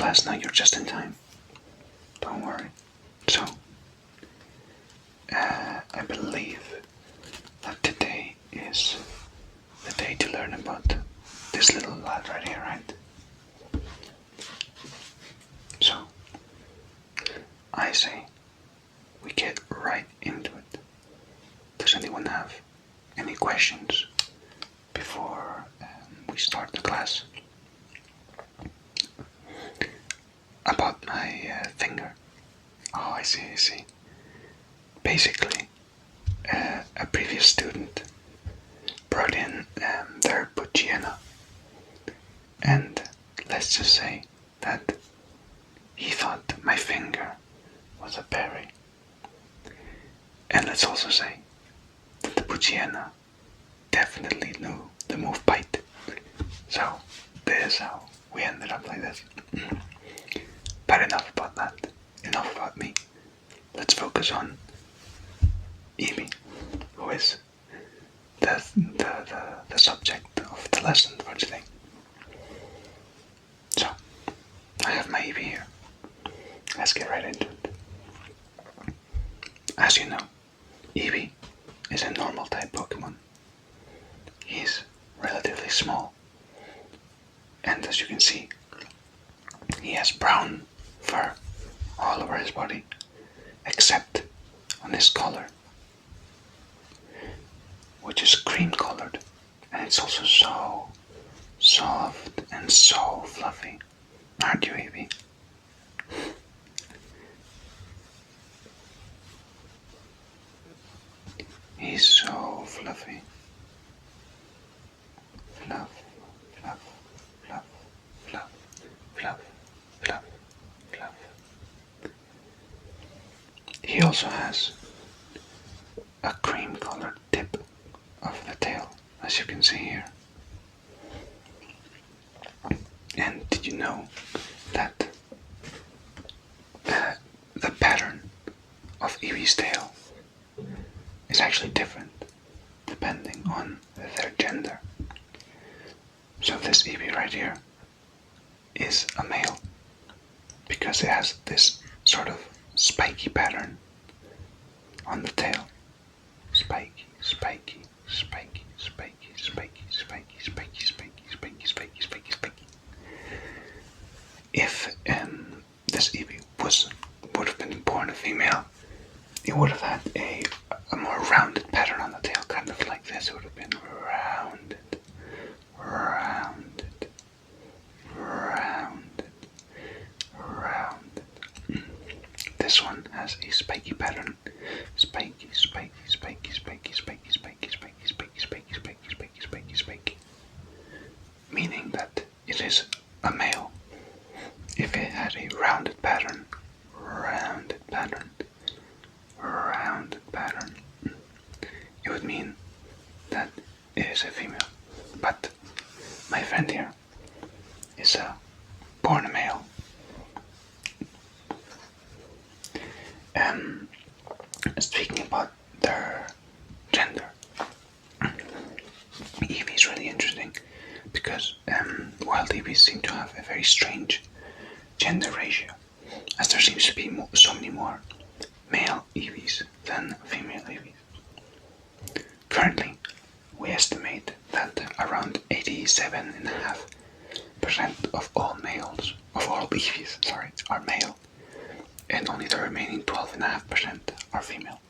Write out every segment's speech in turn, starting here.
class now, you're just in time. Don't worry. So, I believe that today is the day to learn about this little lad right here, right? So, I say we get right into it. Does anyone have any questions before we start the class? About my finger? Oh, I see. Basically, a previous student brought in their puchiena, and let's just say that he thought my finger was a berry. And let's also say that the puchiena definitely knew the move bite. So, this is how we ended up like this. But enough about that. Enough about me. Let's focus on Eevee, who is the subject of the lesson for today. So, I have my Eevee here. Let's get right into it. As you know, Eevee is a normal type Pokemon. He's relatively small, and as you can see, he has brown fur all over his body, except on his collar, which is cream colored, and it's also so soft and so fluffy. Aren't you, Eevee? He's so fluffy. Fluff, fluff, fluff, fluff, fluff, fluff, fluff. He also has a cream colored tip of the tail, as you can see here. And did you know that the pattern of Eevee's tail is actually different depending on their gender? So this Eevee right here is a male because it has this sort of spiky pattern on the tail. Spiky, spiky, spiky, spiky, spiky, spiky, spiky, spiky, spiky, spiky, spiky, spiky. If this Eevee would have been born a female, it would have had a more rounded pattern on the tail, kind of like this. It would have been rounded, rounded, rounded, rounded. This one has a spiky pattern. Spiky, spiky, spiky, spiky, spiky, spiky, spiky, spiky, spiky, spiky, spiky, spiky, spiky. Meaning that it is a male. If it had a rounded pattern, rounded pattern, rounded pattern, it would mean that it is a female. But my friend here is born a male. Speaking about their gender, Eevee is really interesting because wild Eevees seem to have a very strange gender ratio, as there seems to be so many more male Eevees than female Eevees. Currently, we estimate that around 87.5% of all Eevees, are male, and only the remaining 12.5% are female.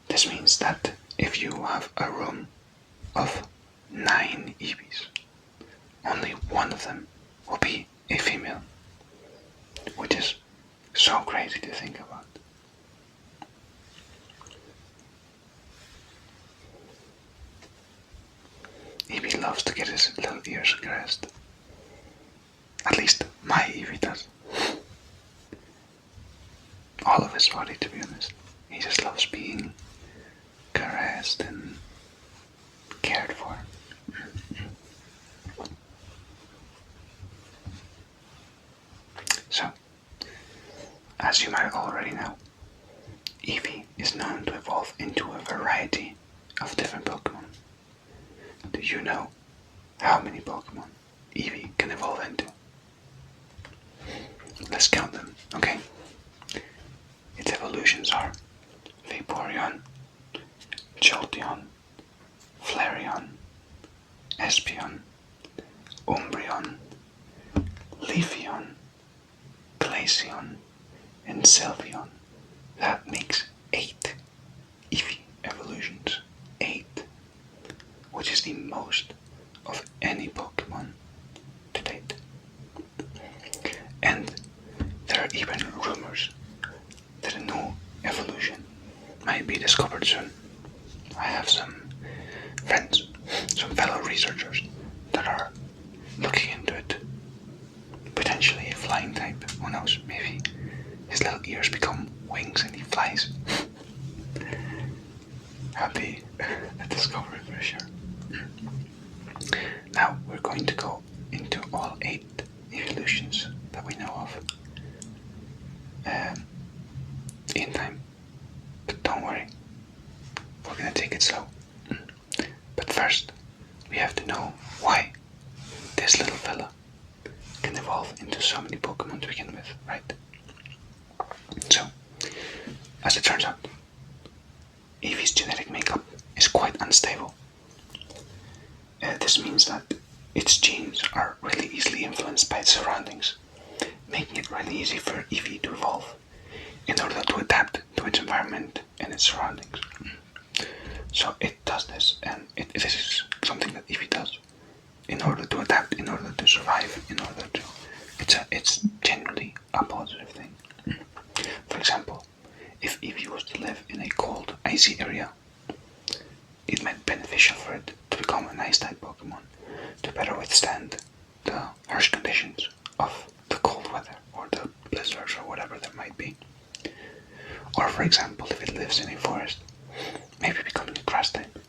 This means that if you have a room of 9 Eevees, only one of them will be a female, which is so crazy to think about. Eevee loves to get his little ears caressed. At least my Eevee does. All of his body, to be honest. He just loves being caressed and cared for. So, as you might already know, Eevee is known to evolve into a variety of different Pokemon. Do you know how many Pokemon Eevee can evolve into. Let's count them, okay? Its evolutions are Vaporeon, Jolteon, Flareon, Espeon, Umbreon, Leafeon, Glaceon, and Sylveon. That makes 8 Eevee evolutions. 8. Which is the most of any Pokemon to date. And there are even rumors that a new evolution might be discovered soon. I have some friends, some fellow researchers that are looking into it. Potentially a flying type. Who knows? Maybe his little ears become wings and he flies. That'd be a discovery for sure. Now we're going to go into all 8 evolutions that we know of in time. But don't worry, we're gonna take it slow. But first, we have to know why this little fella can evolve into so many Pokemon to begin with, right? So, as it turns out, Eevee's genetic makeup is quite unstable. This means that its genes are really easily influenced by its surroundings, making it really easy for Eevee to evolve in order to adapt to its environment and its surroundings. So it does this, and this is something that Eevee does in order to adapt, in order to survive, in order to... It's generally a positive thing. For example, if Eevee was to live in a cold, icy area, it might be beneficial for it to become an ice-type Pokemon to better withstand the harsh conditions of the cold weather or the blizzards or whatever there might be. Or for example, if it lives in a forest, maybe becoming a grass type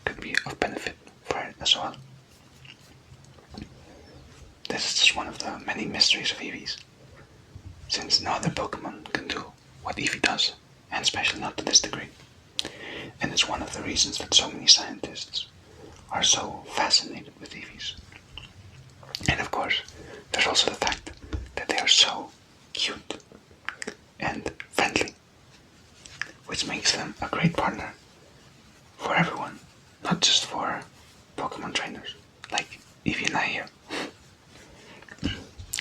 could be of benefit for it as well. This is just one of the many mysteries of Eevees, since no other Pokemon can do what Eevee does, and especially not to this degree. And it's one of the reasons that so many scientists are so fascinated with Eevees. And of course, there's also the fact that they are so cute and friendly, which makes them a great partner for everyone, not just for Pokemon trainers, like Eevee and I here.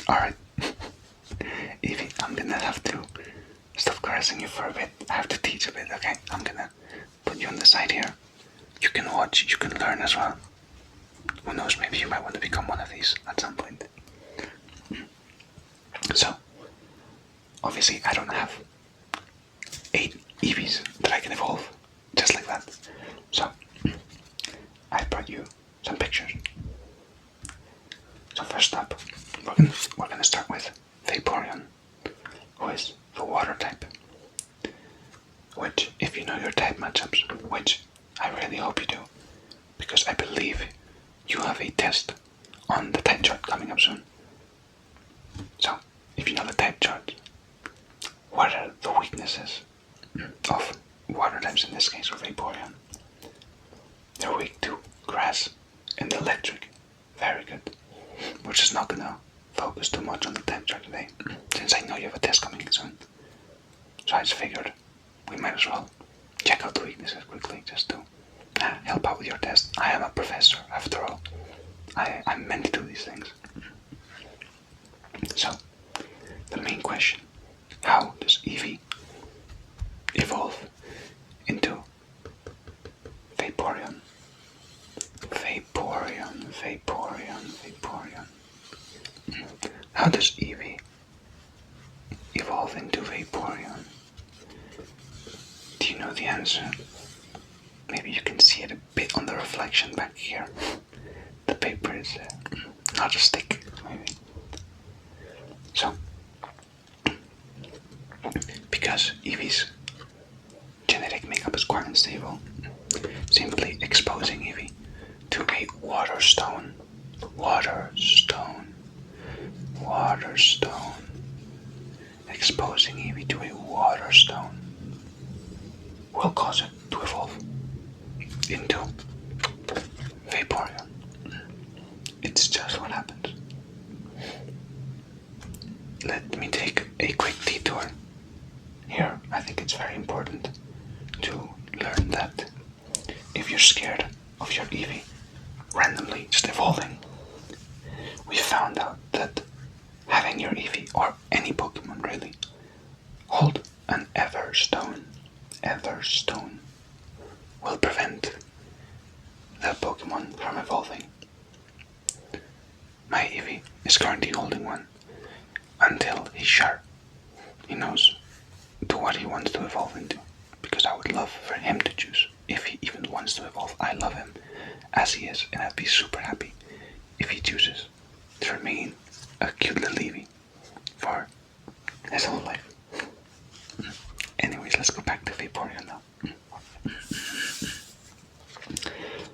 Alright, Eevee, I'm gonna have to stop caressing you for a bit. I have to teach a bit, okay? I'm gonna put you on the side here. You can watch, you can learn as well. Who knows, maybe you might want to become one of these at some point. So, obviously I don't have 8 Eevees that I can evolve just like that. So, I brought you some pictures. So first up, we're gonna start with Vaporeon, who is the water type. Which, if you know your type matchups, which I really hope you do, because I believe you have a test on the type chart coming up soon. So, if you know the type chart, what are the weaknesses of water types, in this case of Vaporeon? They're weak to grass and electric. Very good. We're just not gonna focus too much on the type chart today, since I know you have a test coming soon. So I just figured we might as well check out the weaknesses quickly, just to help out with your test. I am a professor, after all. I'm meant to do these things. So, the main question: how does Eevee evolve into Vaporeon? Vaporeon. How does Eevee evolve into Vaporeon? Do you know the answer? Maybe you can see it a bit on the reflection back here. The paper is not just thick, maybe. So, because Eevee's genetic makeup is quite unstable, simply exposing Eevee to a water stone, exposing Eevee to a water stone will cause it to evolve into Vaporeon. It's just what happens. to learn that if you're scared of your Eevee randomly just evolving, we found out that having your Eevee, or any Pokemon really, hold an Everstone will prevent the Pokemon from evolving. My Eevee is currently holding one until he's sure he knows to what he wants to evolve into, because I would love for him to choose if he even wants to evolve. I love him as he is, and I'd be super happy if he chooses to remain a cute little Eevee for his whole life. Anyways, let's go back to Vaporeon now.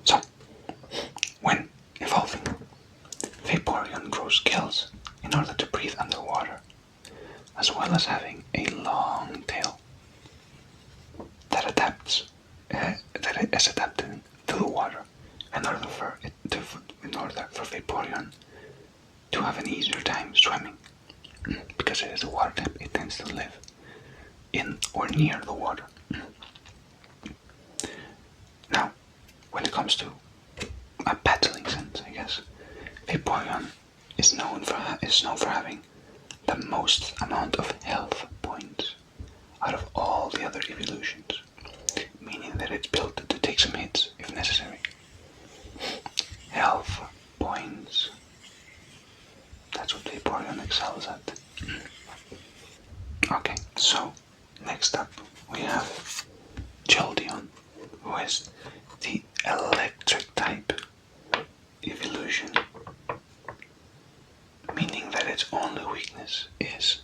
So, when evolving, Vaporeon grows gills in order to breathe underwater, as well as having a long tail that is adapted to the water in order for Vaporeon to have an easier time swimming, because it is a water type. It tends to live in or near the water. Now, when it comes to a battling sense, I guess, Vaporeon is known for having the most amount of health points out of all the other evolutions, meaning that it's built to take some hits if necessary. Health points. That's what Vaporeon excels at. Okay, so next up we have Jolteon, who is the electric type evolution, meaning that its only weakness is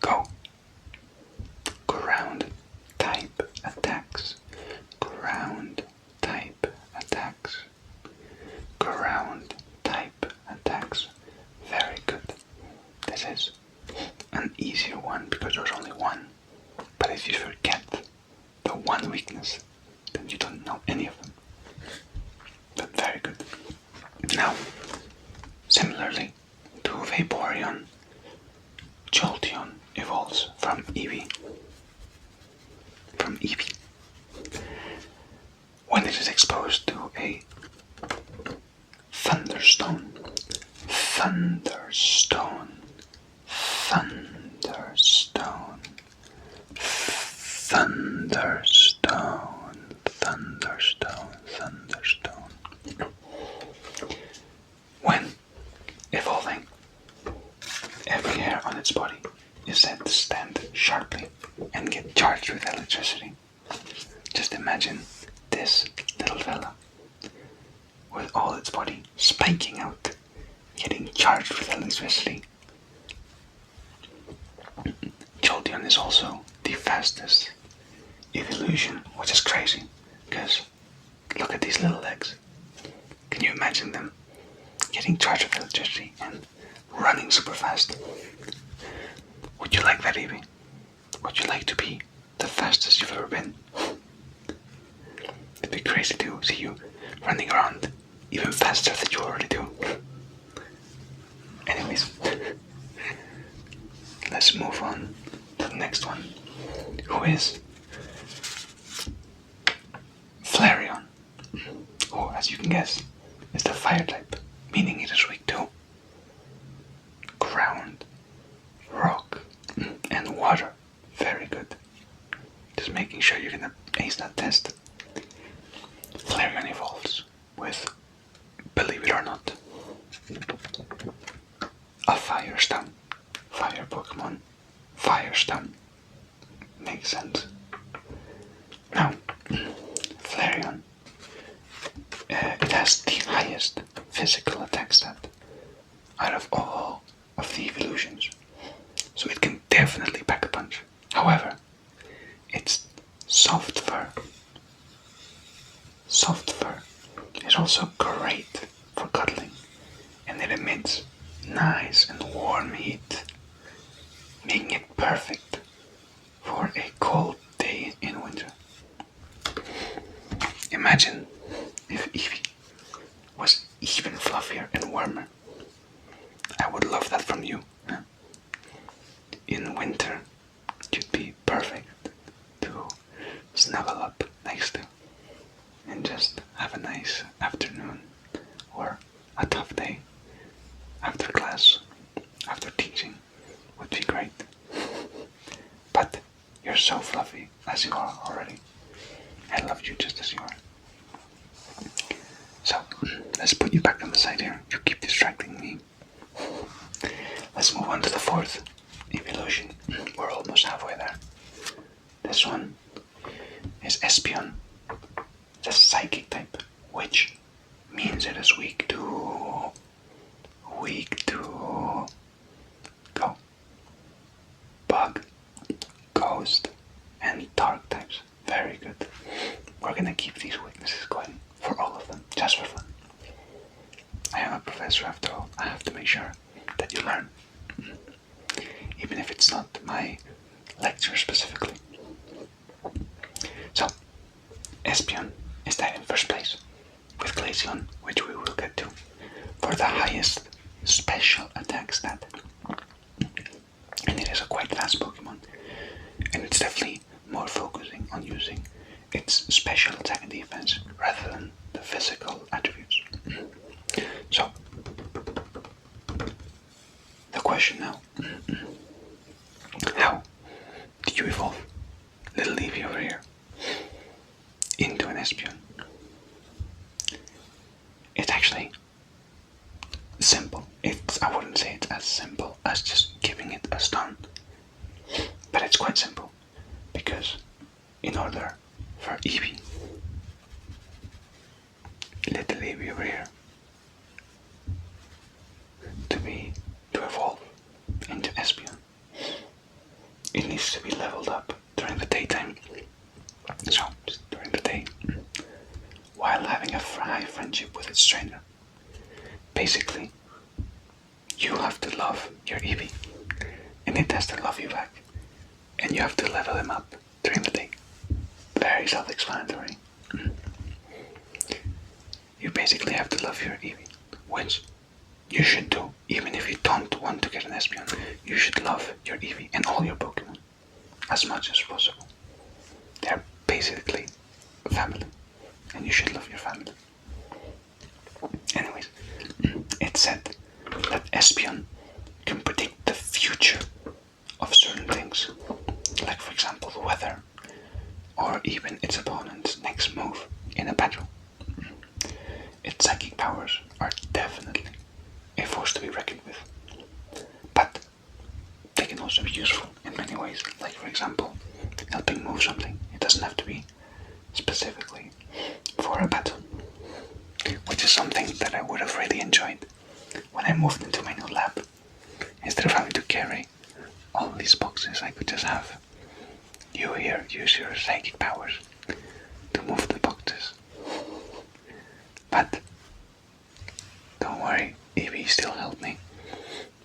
go. Ground type attacks. Ground type attacks. Ground type attacks. Very good. This is an easier one because there's only one. But if you forget the one weakness, then you don't know any of them. But very good. Now, similarly to Vaporeon, Jolteon evolves from Eevee. When it is exposed to a Thunderstone. When evolving, every hair on its body is said to stand sharply and get charged with electricity. Just imagine this little fella with all its body spiking out, getting charged with electricity. Jolteon is also the fastest evolution, which is crazy, because look at these little legs. Can you imagine them getting charged with electricity and running super fast? Would you like that, Eevee? Would you like to be the fastest you've ever been? It'd be crazy to see you running around even faster than you already do. Anyways, let's move on to the next one, who is Flareon, who, as you can guess, is the fire type, meaning it is weak to ground, rock, and water. Very good. Just making sure you're gonna ace that test. Flareon evolves with, believe it or not, a fire stun. Fire Pokemon, fire stun. Makes sense. Now, Flareon, it has the highest physical attack stat out of all of the evolutions, so it can definitely pack a punch. However, its soft fur is also great for cuddling, and it emits nice and warm heat, making it perfect for a cold day in winter. Imagine if Eevee was even fluffier and warmer. I would love that from you. In winter, you'd be perfect to snuggle up next to and just have a nice afternoon or a tough day after class, after teaching would be great. But you're so fluffy as you are already. I love you just as you are. So, let's put you back on the side here. You keep distracting me. Let's move on to the fourth evolution. We're almost halfway there. This one is Espion, the psychic type, which means it is weak to go, bug, ghost, and dark types. Very good. We're gonna keep these weaknesses going for all of them, just for fun. I am a professor after all. I have to make sure that you learn, even if it's not my lecture specifically. So, Espion is tied in first place with Glaceon, which we will get to, for the highest special attack stat. And it is a quite fast Pokemon, and it's definitely more focusing on using its special attack and defense rather than the physical attributes. So, the question now, how did you evolve little Eevee over here into an Espion? It's actually simple. I wouldn't say it's as simple as just giving it a stun, but it's quite simple, because in order for Eevee, little Eevee over here, to evolve into Espion, it needs to be leveled up during the daytime. So, just during the day, while having a high friendship with its trainer. Basically, you have to love your Eevee, and it has to love you back, and you have to level him up during the day. Very self-explanatory. You basically have to love your Eevee, which you should do, even if you don't want to get an Espion. You should love your Eevee and all your Pokemon as much as possible. They're basically family, and you should love your family. Anyways, it's said that Espion can predict the future of certain things, like for example the weather, or even its opponent's next move in a battle. Its psychic powers are definitely a force to be reckoned with, but they can also be useful in many ways, like for example helping move something. It doesn't have to be specifically for a battle, which is something that I would have really enjoyed when I moved into my new lab. Instead of having to carry all these boxes, I could just have you here use your psychic powers to move the boxes. But don't worry, Eevee still helped me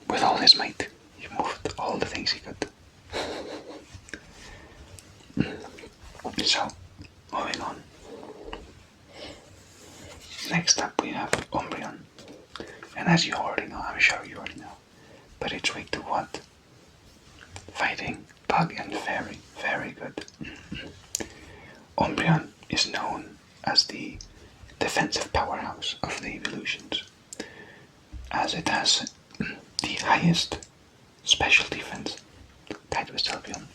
with all his might. He moved all the things he could. So, moving on. Next up we have Umbreon. And as you already know, I'm sure you already know, but it's weak to what? Fighting, bug and fairy. Very good. Umbreon is known as the defensive powerhouse of the evolutions, as it has the highest special defense tied with Sylveon,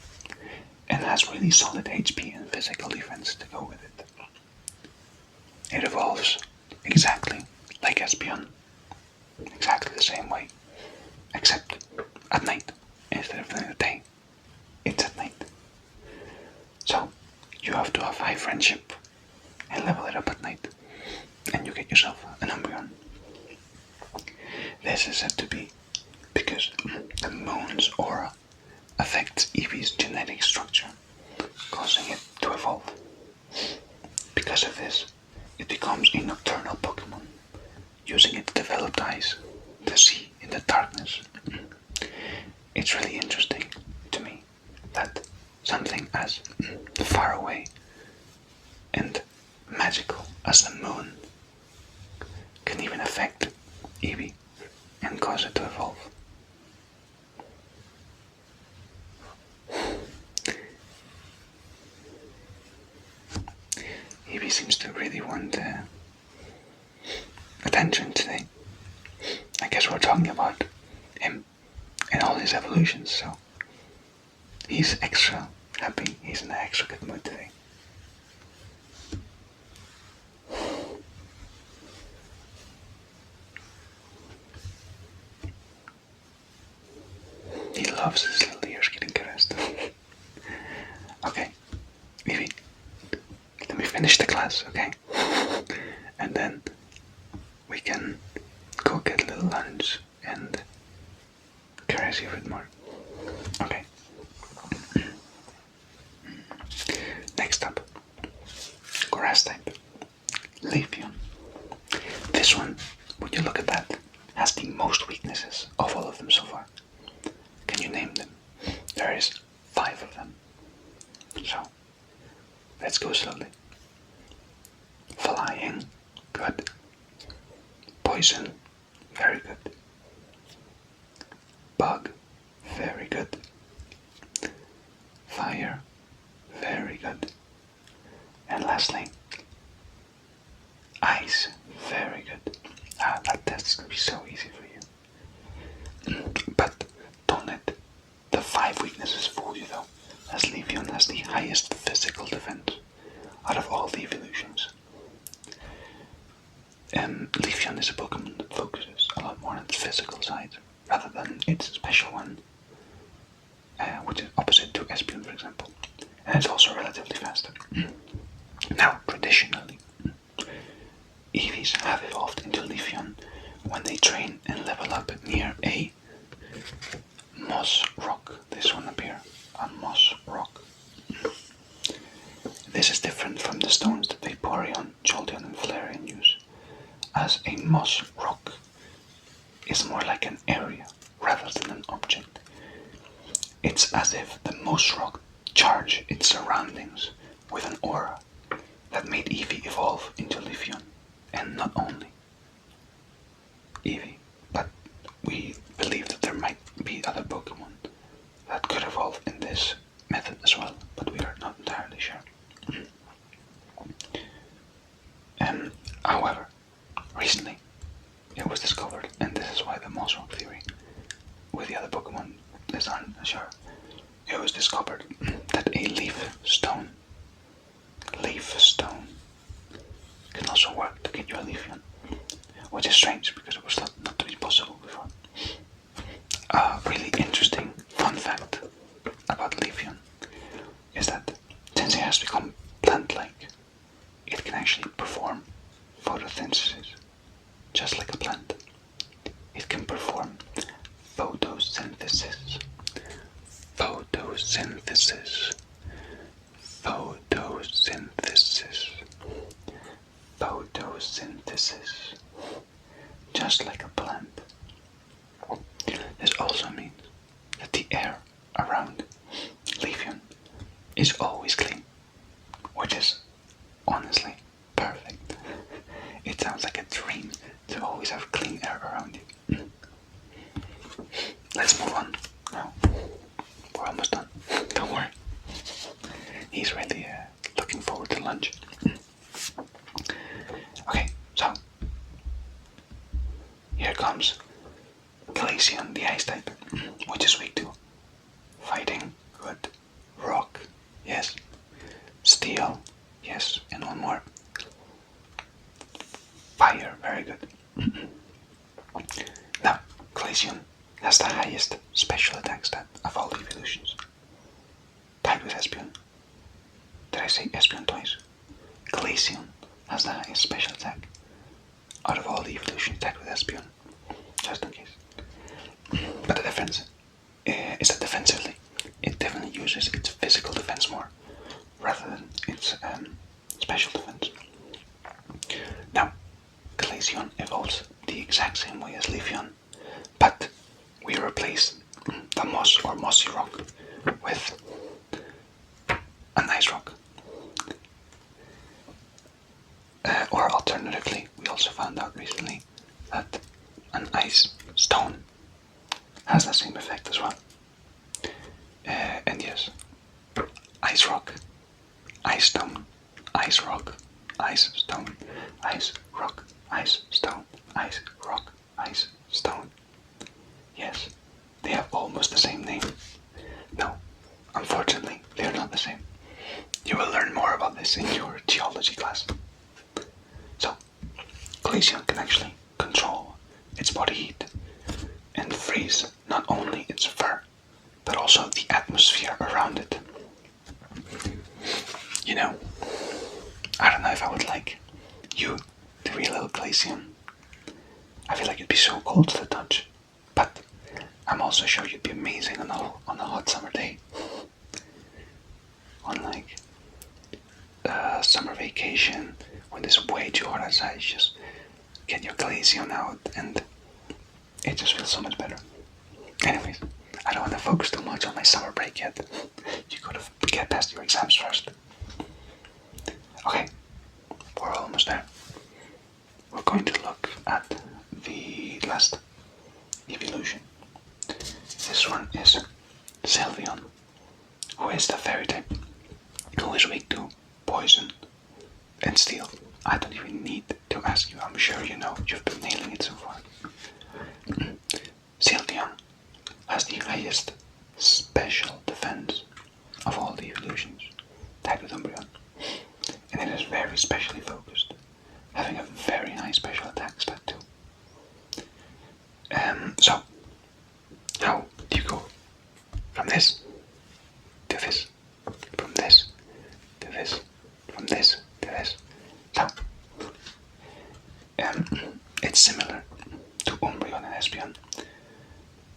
and has really solid HP and physical defense to go with it. It evolves exactly like Espion, exactly the same way, except at night instead of in the day. It's at night. So you have to have high friendship and level it up at night, and you get yourself an Umbreon. This is said to be because the moon's aura affects Eevee's genetic structure, causing it to evolve. Because of this, it becomes a nocturnal Pokemon, using its developed eyes to see in the darkness. It's really interesting to me that something as far away and magical as the moon can even affect Eevee and cause it to evolve. Eevee seems to really want attention today. I guess we're talking about him and all his evolutions, so he's extra happy. He's in an extra good mood today. He loves his little ears getting caressed. Okay, Eevee, let me finish the class, okay? And then we can go get a little lunch and caress you a bit more. Okay. Next up, grass type, Leafeon. This one, would you look at that, has the most weaknesses of all of them so far. Can you name them? There is 5 of them. So, let's go slowly. Flying, good. Poison, very good. Bug, very good. Fire, very good. And lastly, ice, very good. That test's gonna be so easy for you. But don't let the 5 weaknesses fool you though, as Leafeon has the highest physical defense out of all the evolutions. Leafeon is a Pokemon that focuses a lot more on its physical side, rather than its special one, which is opposite to Espeon, for example. And it's also relatively fast. Now, traditionally, Eevees have evolved into Leafeon when they train and level up near a moss rock. This one up here, a moss rock. This is different from the stones that Vaporeon, Jolteon and Flareon use, as a moss rock is more like an area rather than an object. It's as if the moss rock charged its surroundings with an aura that made Eevee evolve into Leafeon. And not only Eevee, but we believe that there might be other Pokemon that could evolve in this method as well, but we are not entirely sure. However, recently it was discovered, and this is why the moss rock theory with the other Pokemon is unsure. It was discovered that a leaf stone can also work to get you a Leafeon, which is strange because it was thought not to be possible before. A really interesting fun fact about Leafeon is that since it has become plant-like, it can actually perform photosynthesis, just like a plant. It can perform photosynthesis. Photosynthesis. Photosynthesis. Photosynthesis. Just like a plant. This also means that the air around Leafeon is always clean, which is honestly perfect. It sounds like a dream to always have clean air around you. Let's move on now. We're almost done. Don't worry. He's really looking forward to lunch. Okay, so here comes Glaceon, the ice type, which is weak to fighting, good. Rock, yes. Steel, yes. And one more. Fire, very good. Now, Glaceon has the highest special attack stat of all the evolutions. Tied with Espeon. Did I say Espeon twice? Glaceon has the highest special attack out of all the evolutions, tied with Espeon. Just in case. But the difference is that defensively, it definitely uses its physical defense more, rather than its special defense. Now, Glaceon evolves the exact same way as Leafeon, but we replace the moss or mossy rock with an ice rock. Or alternatively, we also found out recently that an ice stone has the same effect as well. And yes, ice rock, ice stone, ice rock, ice, stone, ice, rock, ice, stone, ice, rock, ice, stone. Yes, they have almost the same name. No, unfortunately, they're not the same. You will learn more about this in your geology class. So, glaceon can actually control its body heat and freeze not only its fur, but also the atmosphere around it. You know, I don't know if I would like you to be a little glaceon. I feel like it'd be so cold to the touch, but I'm also sure you'd be amazing on a hot summer day. On like summer vacation when it's way too hot outside, you just get your glaceon out and it just feels so much better. Anyways, I don't want to focus too much on my summer break yet. You gotta get past your exams first. Okay, we're almost there. We're going to look at the last evolution. This one is Sylveon, who is the fairy type, who is weak to poison and steel. I don't even need to ask you, I'm sure you know, you've been nailing it so far. Sylveon has the highest special defense of all the evolutions, tagged with Umbreon, and it is very specially focused, having a very high special attack stat too. So, how do you go from this to this, from this to this, from this to this? So, it's similar to Umbreon and Espeon,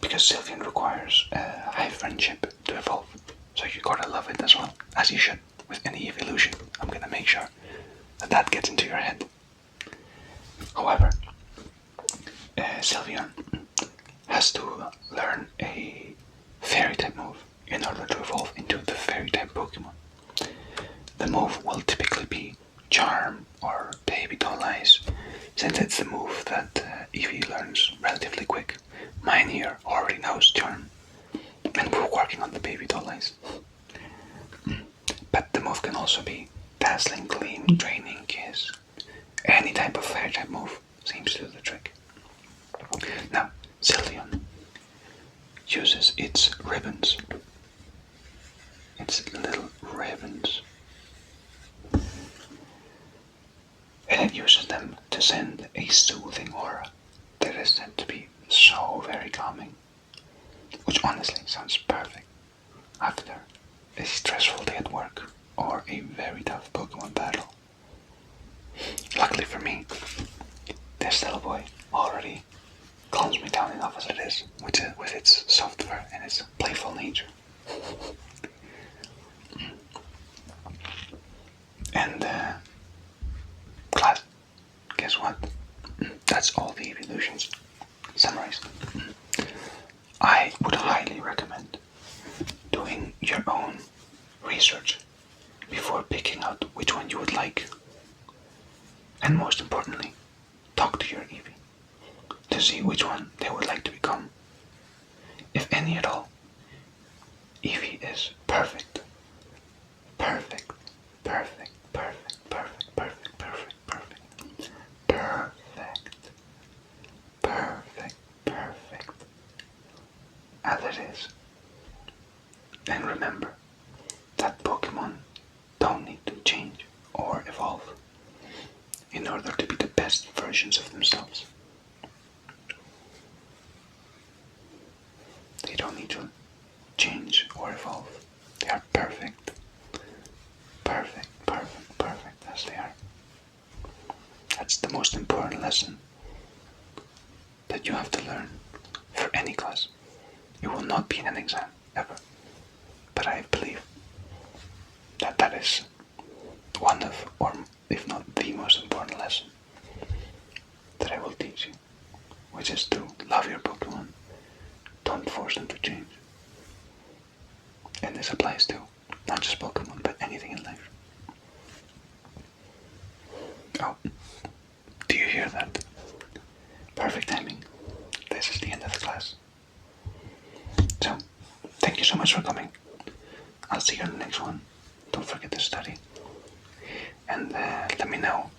because Sylveon requires high friendship to evolve, so you gotta love it as well, as you should with any evolution. I'm gonna make sure that gets into your head. However, Sylveon has to learn a fairy type move in order to evolve into the fairy type Pokemon. The move will typically be Charm or Baby Doll Eyes, since it's the move that Eevee learns relatively quick. Mine here already knows Charm, and we're working on the Baby Doll Eyes. But the move can also be Dazzling Gleam, Draining Kiss. Any type of fairy type move seems to do the trick. Now, Sylveon uses its ribbons, its little ribbons, and it uses them to send a soothing aura that is said to be so very calming, which honestly sounds perfect after a stressful day at work or a very tough Pokemon battle. Luckily for me, this little boy already calms me down enough as it is, with its soft fur and its playful nature. And class, guess what? That's all the evolutions summarized. I would highly recommend doing your own research before picking out which one you would like. And most importantly, talk to your Eevee to see which one they would like to become. If any at all, Eevee is perfect. Perfect. Perfect. Perfect. Perfect. Perfect. Perfect. Perfect. Perfect. Perfect. Perfect. As it is. And remember that Pokemon don't need to change or evolve in order to be the best versions of themselves. They don't need to change or evolve. They are perfect. Perfect, perfect, perfect as they are. That's the most important lesson that you have to learn for any class. It will not be in an exam, ever. But I believe that that is one of, or if not the most important lesson that I will teach you, which is to love your Pokemon. Don't force them to change. And this applies to not just Pokemon, but anything in life. Oh, do you hear that? Perfect timing. This is the end of the class. So, thank you so much for coming. I'll see you in the next one. Don't forget to study. and let me know